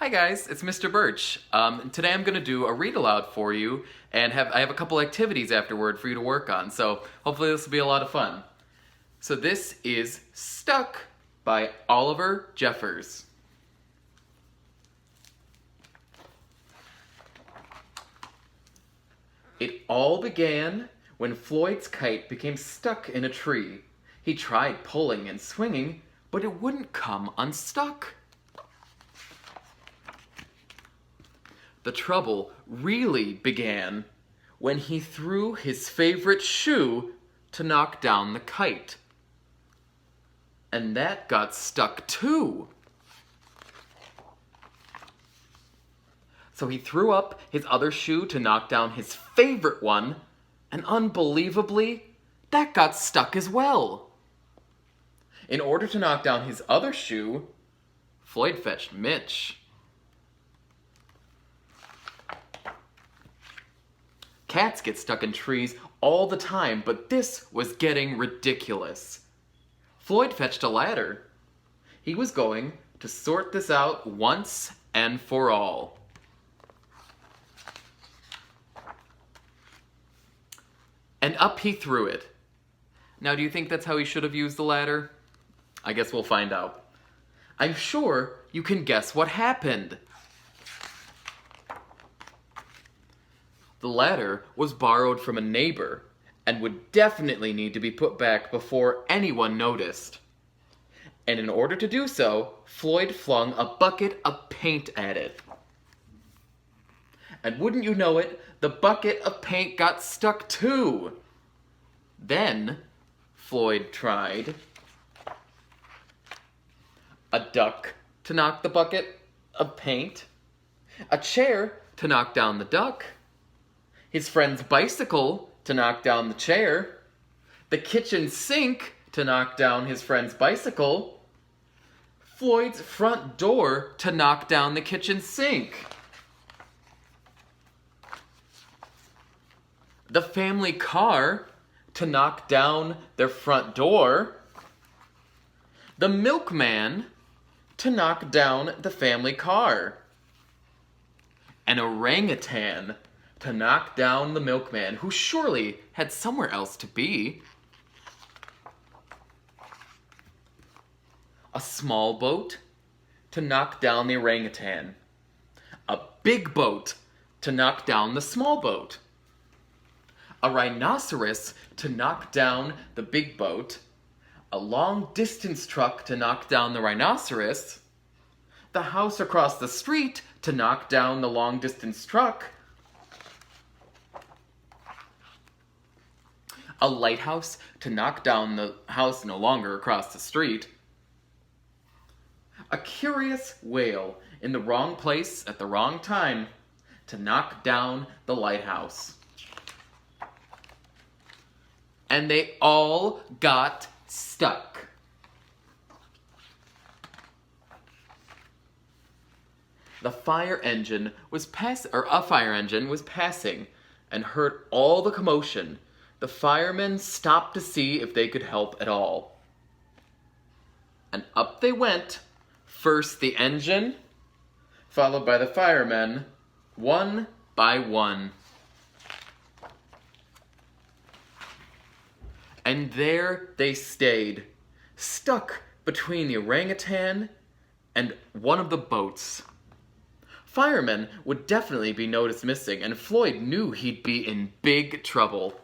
Hi guys, it's Mr. Birch. Today I'm going to do a read aloud for you, and I have a couple activities afterward for you to work on, so hopefully this will be a lot of fun. So this is Stuck by Oliver Jeffers. It all began when Floyd's kite became stuck in a tree. He tried pulling and swinging, but it wouldn't come unstuck. The trouble really began when he threw his favorite shoe to knock down the kite. And that got stuck too. So he threw up his other shoe to knock down his favorite one, and unbelievably, that got stuck as well. In order to knock down his other shoe, Floyd fetched Mitch. Cats get stuck in trees all the time, but this was getting ridiculous. Floyd fetched a ladder. He was going to sort this out once and for all. And up he threw it. Now, do you think that's how he should have used the ladder? I guess we'll find out. I'm sure you can guess what happened. The ladder was borrowed from a neighbor and would definitely need to be put back before anyone noticed. And in order to do so, Floyd flung a bucket of paint at it. And wouldn't you know it, the bucket of paint got stuck too. Then, Floyd tried a duck to knock the bucket of paint, a chair to knock down the duck, his friend's bicycle to knock down the chair, the kitchen sink to knock down his friend's bicycle, Floyd's front door to knock down the kitchen sink, the family car to knock down their front door, the milkman to knock down the family car, an orangutan to knock down the milkman, who surely had somewhere else to be. A small boat to knock down the orangutan. A big boat to knock down the small boat. A rhinoceros to knock down the big boat. A long-distance truck to knock down the rhinoceros. The house across the street to knock down the long-distance truck. A lighthouse to knock down the house no longer across the street. A curious whale in the wrong place at the wrong time to knock down the lighthouse. And they all got stuck. A fire engine was passing and heard all the commotion. The firemen stopped to see if they could help at all. And up they went, first the engine, followed by the firemen, one by one. And there they stayed, stuck between the orangutan and one of the boats. Firemen would definitely be noticed missing, and Floyd knew he'd be in big trouble.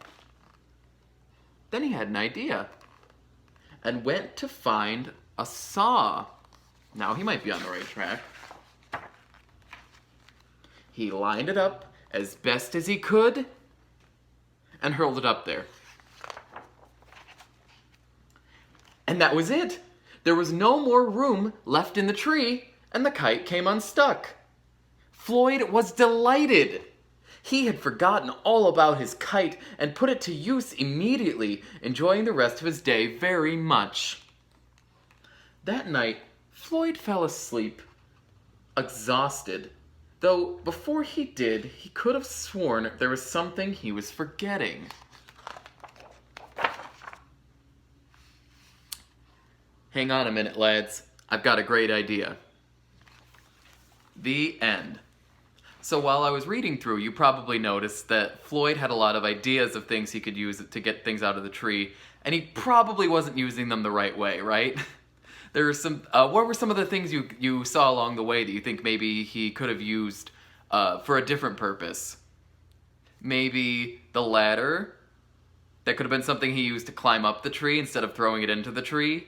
Then he had an idea and went to find a saw. Now he might be on the right track. He lined it up as best as he could and hurled it up there. And that was it. There was no more room left in the tree, and the kite came unstuck. Floyd was delighted. He had forgotten all about his kite and put it to use immediately, enjoying the rest of his day very much. That night, Floyd fell asleep, exhausted, though before he did, he could have sworn there was something he was forgetting. Hang on a minute, lads. I've got a great idea. The end. So while I was reading through, you probably noticed that Floyd had a lot of ideas of things he could use to get things out of the tree, and he probably wasn't using them the right way, right? There were some. What were some of the things you saw along the way that you think maybe he could have used for a different purpose? Maybe the ladder. That could have been something he used to climb up the tree instead of throwing it into the tree.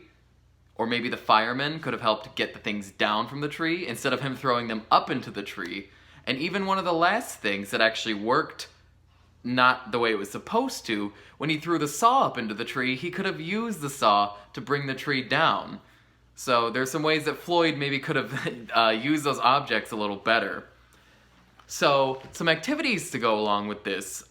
Or maybe the firemen could have helped get the things down from the tree instead of him throwing them up into the tree. And even one of the last things that actually worked not the way it was supposed to, when he threw the saw up into the tree, he could have used the saw to bring the tree down. So there's some ways that Floyd maybe could have used those objects a little better. So some activities to go along with this.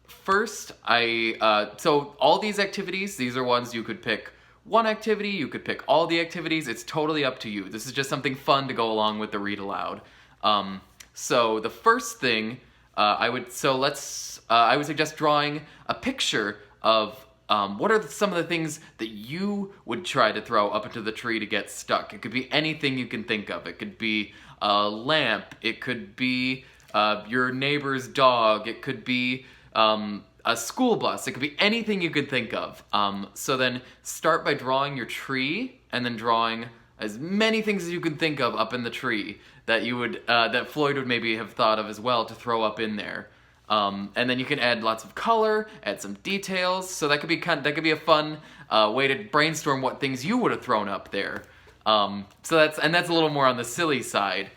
First, so all these activities, these are ones you could pick one activity, you could pick all the activities, it's totally up to you. This is just something fun to go along with the read aloud. So the first thing, I would suggest drawing a picture of what are some of the things that you would try to throw up into the tree to get stuck. It could be anything you can think of. It could be a lamp, it could be your neighbor's dog, it could be a school bus, it could be anything you could think of. So then start by drawing your tree and then drawing as many things as you can think of up in the tree that you would that Floyd would maybe have thought of as well to throw up in there. And then you can add lots of color, add some details. So that could be a fun way to brainstorm what things you would have thrown up there. So that's a little more on the silly side.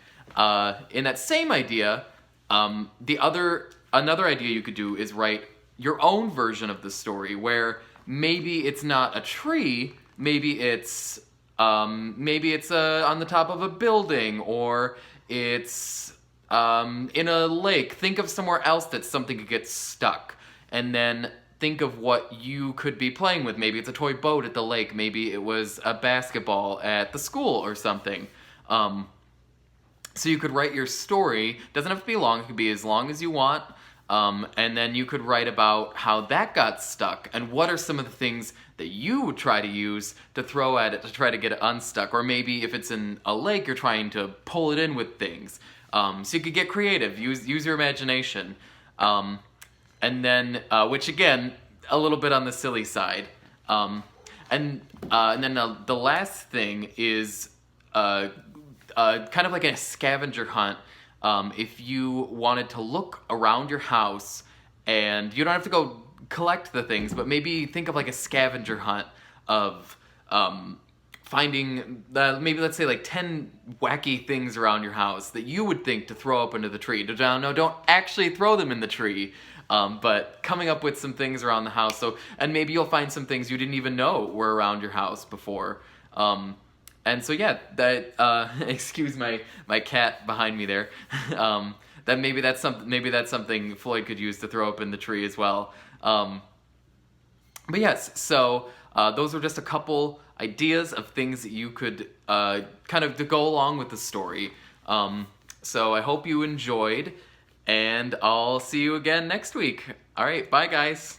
In that same idea, another idea you could do is write your own version of the story where maybe it's not a tree, maybe it's on the top of a building, or it's in a lake. Think of somewhere else that something could get stuck, and then think of what you could be playing with. Maybe it's a toy boat at the lake, maybe it was a basketball at the school or something. So you could write your story, doesn't have to be long, it could be as long as you want, and then you could write about how that got stuck, and what are some of the things that you would try to use to throw at it to try to get it unstuck. Or maybe if it's in a lake, you're trying to pull it in with things. So you could get creative, use your imagination. And then, which again, a little bit on the silly side. And then the last thing is kind of like a scavenger hunt. If you wanted to look around your house, and you don't have to go collect the things, but maybe think of like a scavenger hunt of finding maybe let's say like 10 wacky things around your house that you would think to throw up into the tree. No, don't actually throw them in the tree, but coming up with some things around the house. And maybe you'll find some things you didn't even know were around your house before. And so yeah, that excuse my cat behind me there. That maybe that's something Floyd could use to throw up in the tree as well. But yes, so those were just a couple ideas of things that you could kind of to go along with the story. So I hope you enjoyed, and I'll see you again next week. All right, bye guys.